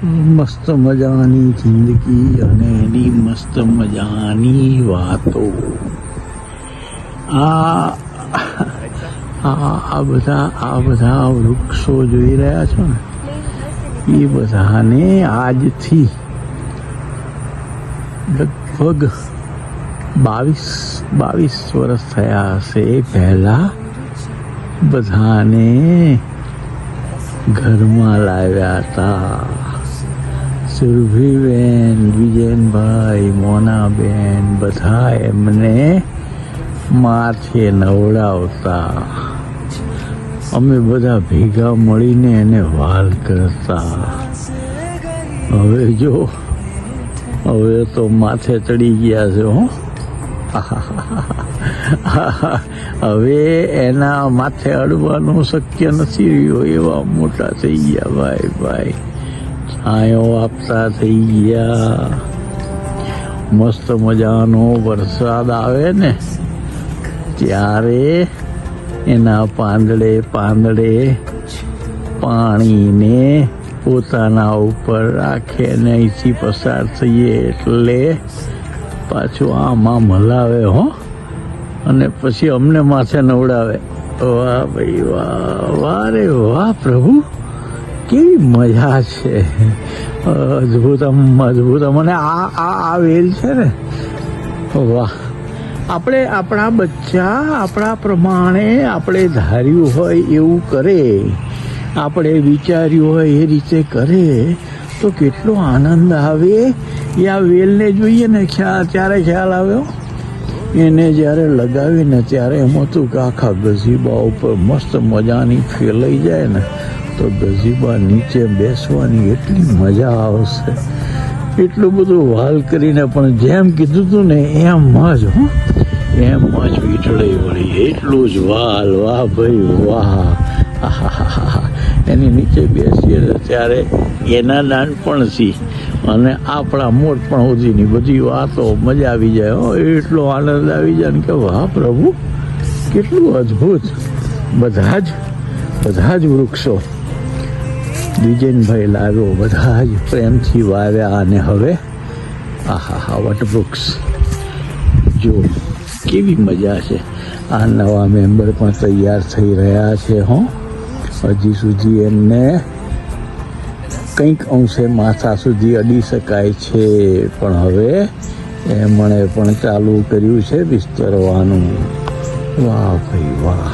મસ્ત મજાની જિંદગી અને એની મસ્ત મજાની વાતો. આ બધા વૃક્ષો જોઈ રહ્યા છો ને, એ બધાને આજથી લગભગ 22 વર્ષ થયા હશે. પહેલા બધાને ઘરમાં લાવ્યા હતા. સુરભીબેન, વિજયનભાઈ, મોનાબેન બધા એમને માથે નવડાવતા. અમે બધા ભેગા મળીને એને વાલ કરતા. હવે તો માથે ચડી ગયા છે હો. હવે એના માથે અડવાનું શક્ય નથી રહ્યું, એવા મોટા થઈ ગયા ભાઈ. છાંયો આપતા થઈ ગયા. મસ્ત મજાનો વરસાદ આવે ને ત્યારે એના પાંદડે પાણીને પોતાના ઉપર રાખે ને અહીંથી પસાર થઈએ એટલે પાછું આમાં હલાવે હો, અને પછી અમને માથે નવડાવે. વાહ ભાઈ વાહ રે વાહ પ્રભુ, કેવી મજા છે. અદ્ભુતમ. અને આ વેલ છે ને, વાહ. આપણે આપણા બચ્ચા આપણા પ્રમાણે આપણે ધાર્યું હોય એવું કરે, આપણે વિચાર્યું હોય એ રીતે કરે તો કેટલો આનંદ આવે. એ આ વેલને જોઈએ ને ત્યારે ખ્યાલ આવ્યો. એને જ્યારે લગાવીને ત્યારે એમ હતું કે આખા ગઝીબા ઉપર મસ્ત મજાની ફેલાઈ જાય ને તો ગઝીબા નીચે બેસવાની એટલી મજા આવશે. એટલું બધું વાલ કરીને પણ જેમ કીધું હતું ને એમ જ વીંટળાઈ વળી. એટલું જ વાલ. વાહ ભાઈ વાહ. એની નીચે બેસીએ ત્યારે એના નાનપણથી અને આપણા મોટપણ સુધીની બધી વાતો મજા આવી જાય હો. એટલો આનંદ આવી જાય ને કે વાહ પ્રભુ, કેટલું અદ્ભુત. બધા જ વૃક્ષો વિજયનભાઈ લાવ્યો, બધા જ પ્રેમથી વાવ્યા. અને હવે વટવૃક્ષ જો કેવી મજા છે. આ નવા મેમ્બર પણ તૈયાર થઈ રહ્યા છે હો. હજી સુધી એમને કંઈક અંશે માથા સુધી અડી શકાય છે, પણ હવે એમણે પણ ચાલુ કર્યું છે વિસ્તરવાનું. વાહ ભાઈ વાહ,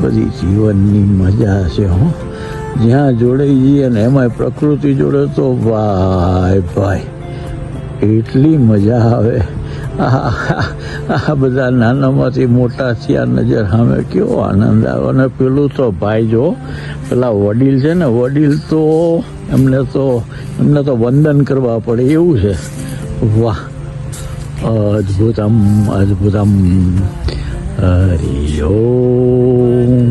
બધી જીવનની મજા છે હો. જ્યાં જોડાઈ જઈએ ને એમાંય પ્રકૃતિ જોડે તો ભાઈ એટલી મજા આવે. આ બધા નાનામાંથી મોટા થયા નજર સામે કેવો આનંદ આવે. અને પેલું તો ભાઈ જો પેલા વડીલ છે ને, વડીલ તો એમને તો વંદન કરવા પડે એવું છે. વાહ, અદ્ભુતમ. હરિ ઓમ.